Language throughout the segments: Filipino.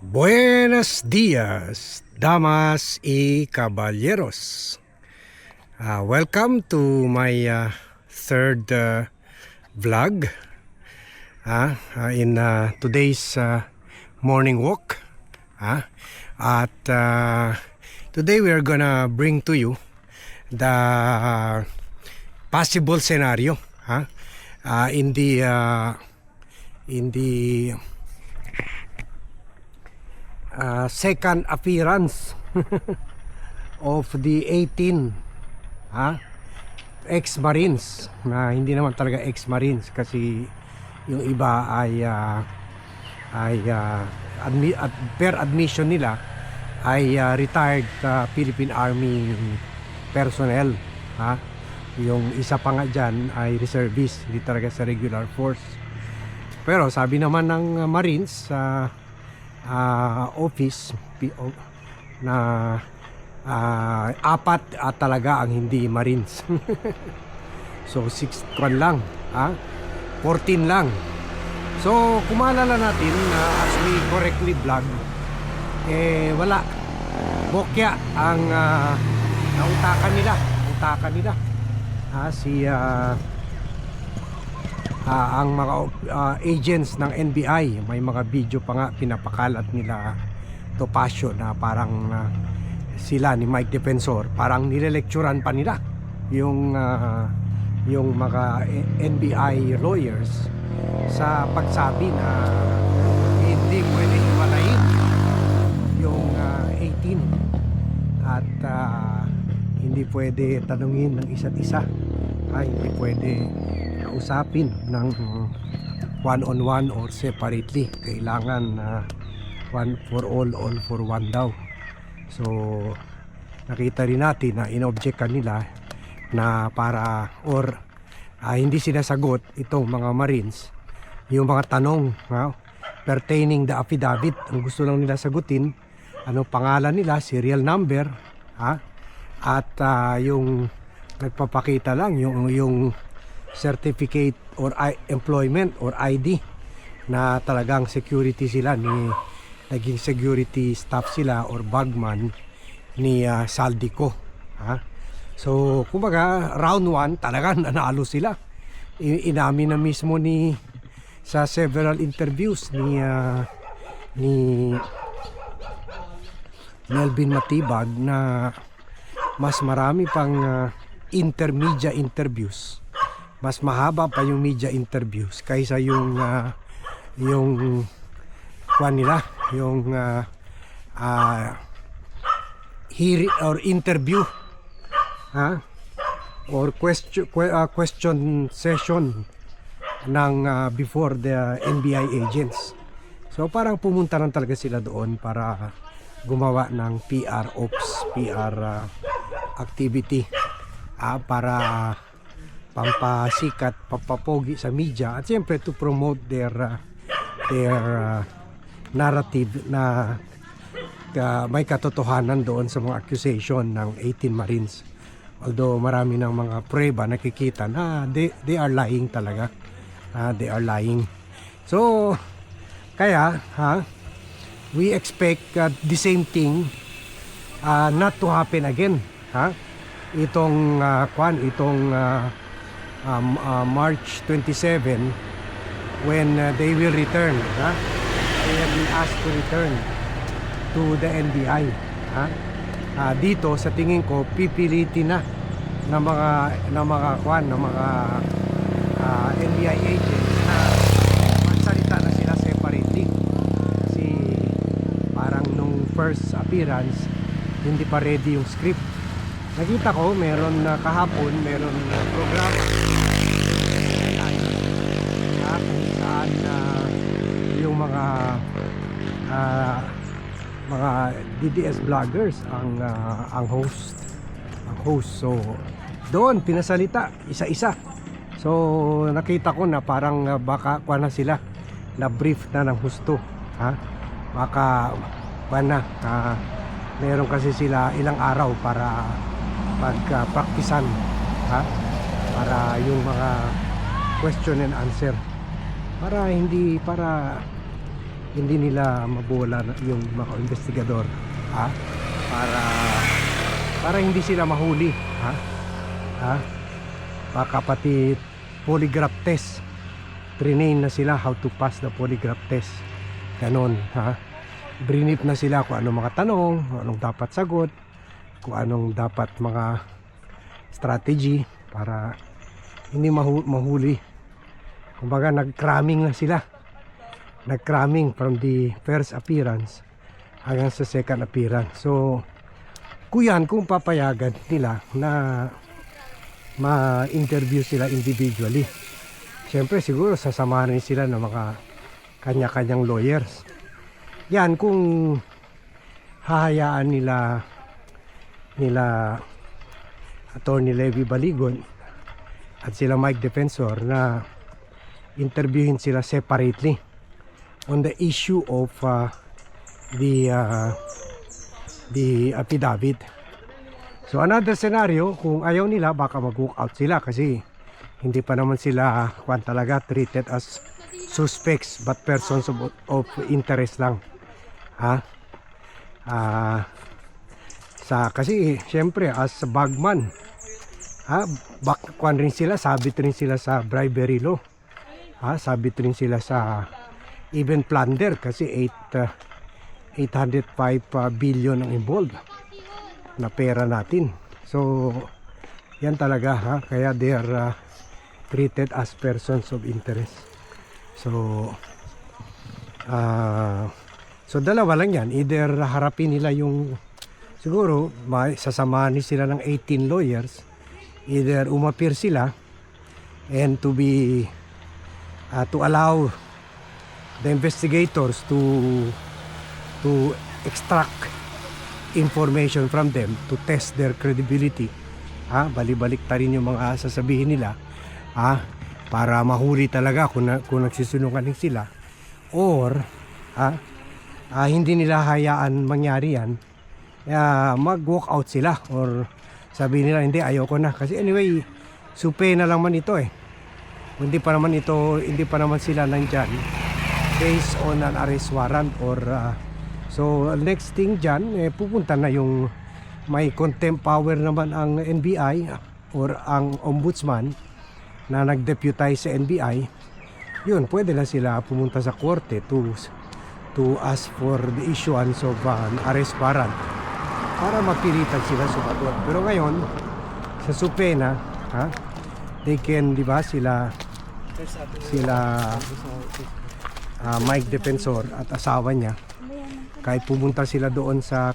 Buenos dias, damas y caballeros. Welcome to my third vlog in today's morning walk. At today we are gonna bring to you the possible scenario in the second appearance of the 18 ex-marines, na hindi naman talaga ex-marines kasi yung iba at per admission nila ay retired Philippine Army personnel. Yung isa pa nga dyan ay reservist, hindi talaga sa regular force. Pero sabi naman ng Marines office na apat talaga ang hindi Marines. So 6 lang, 14 lang. So kumalala natin as we correctly vlog, wala, bokya ang nautakan nila ang mga agents ng NBI. May mga video pa nga pinapakalat nila Topacio na parang sila ni Mike Defensor parang nilelecturan pa nila yung mga NBI lawyers sa pagsabi na hindi pwede hiwalayin yung 18 at hindi pwede tanungin ng isa't isa, hindi pwede usapin ng one-on-one or separately. Kailangan one for all for one daw. So nakita rin natin na inobjectan nila na para hindi sinasagot itong mga Marines yung mga tanong pertaining the affidavit. Ang gusto lang nila sagutin, ano pangalan nila, serial number, at yung nagpapakita lang yung certificate or employment or ID na talagang security sila, naging security staff sila or bagman ni Saldico. So kumbaga round 1 talagang nanalo sila. Inamin na mismo sa several interviews ni Melvin Matibag na mas marami pang intermedia interviews, mas mahaba pa yung media interviews kaysa yung hearing or interview or question session ng before the NBI agents. So parang pumunta lang talaga sila doon para gumawa ng PR ops, PR activity, para pampasikat, pampapogi sa media, at siyempre to promote their narrative na may katotohanan doon sa mga accusation ng 18 Marines. Although marami ng mga prueba nakikita na they are lying talaga. They are lying. So kaya we expect the same thing not to happen again. Itong March 27 when they will return. They have been asked to return to the NBI. Dito sa tingin ko pipilitin na ng mga NBI agents na magsalita na sila separately. Kasi parang nung first appearance hindi pa ready yung script. Nakita ko meron na kahapon, meron na programa kung saan yung mga DDS vloggers ang host. So doon pinasalita isa-isa. So nakita ko na parang baka na sila na brief na ng husto. Baka meron kasi sila ilang araw para pagpraktisan, para yung mga question and answer, para hindi nila mabola yung mga investigador, ha? Para hindi sila mahuli, ha? Ha? Baka pati polygraph test, train na sila how to pass the polygraph test, ganon, ha? Brinip na sila kung anong mga tanong, kung anong dapat sagot, kung anong dapat mga strategy para hindi mahuli. Kumbaga nag-cramming na sila, nag-cramming from the first appearance hanggang sa second appearance. So kung papayagan nila na ma-interview sila individually, syempre siguro sasamahan sila ng mga kanya-kanyang lawyers. Yan kung hahayaan nila Attorney Levy Baligon at sila Mike Defensor na interviewin sila separately on the issue of the affidavit. So another scenario, kung ayaw nila, baka mag-walk out sila kasi hindi pa naman sila talaga treated as suspects but persons of interest lang, ha? Kasi syempre as bagman, ha, rin sila, sabit rin sila sa bribery law, ha, sabit rin sila sa even plunder kasi 805 billion ang involved na pera natin. So yan talaga, ha, kaya they are treated as persons of interest. So dalawa lang yan, either harapin nila yung, siguro sasamahan sila ng 18 lawyers, either umapir sila and to allow the investigators to extract information from them to test their credibility, ha, balik-balik ta rin yung mga sasabihin nila, ha, para mahuli talaga kung nagsisinungaling sila, or hindi nila hayaan mangyari yan, mag-walk out sila or sabihin nila hindi, ayoko na, kasi anyway supe na lang man ito hindi pa naman sila nandyan based on an arrest warrant or so next thing dyan, pupunta na yung may contempt power naman ang NBI or ang ombudsman na nag-deputize sa NBI. Yun, pwede na sila pumunta sa korte to ask for the issuance of an arrest warrant para mapilitan sila sumagot. Pero ngayon sa supena, ha, they can, di ba, sila Mike Defensor at asawa niya, kahit pumunta sila doon sa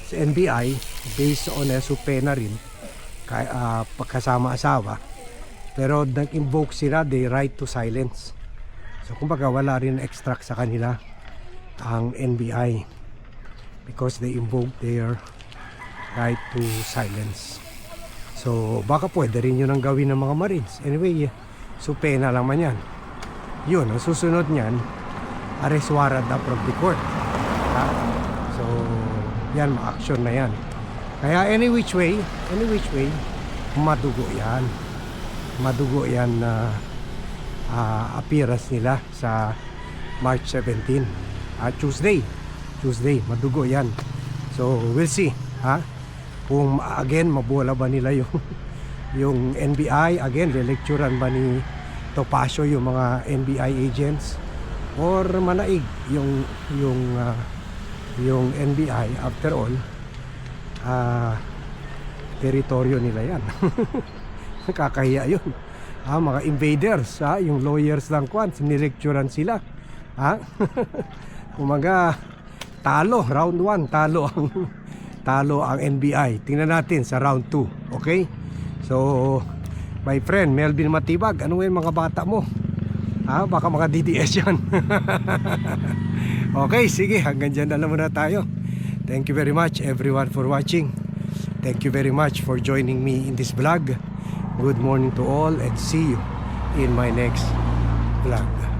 NBI based on a supena rin, pagkasama asawa, pero nag-invoke sila the right to silence. So kumbaga wala rin extract sa kanila ang NBI because they invoke their right to silence. So baka pwede rin yun ang gawin ng mga Marines. Anyway, supena lang man yan. Yun, ang susunod niyan, arrest warrant na from the court, ha? So yan, ma-action na yan. Kaya any which way, madugo yan na appearance nila sa March 17, Tuesday, madugo yan. So we'll see, ha, kung again mabola ba nila yung NBI, again lelecturan ba ni Topacio yung mga NBI agents, or manaig yung NBI. After all, teritoryo nila yan. Nakakahiya yun, mga invaders, yung lawyers lang nilecturan sila, ha. Kumaga round 1 talo ang NBI. Tingnan natin sa round 2, okay? So my friend Melvin Matibag, ano yung mga bata mo, baka mga DDS yan. Okay, sige, hanggang dyan na lang muna tayo. Thank you very much everyone for watching. Thank you very much for joining me in this vlog. Good morning to all and see you in my next vlog.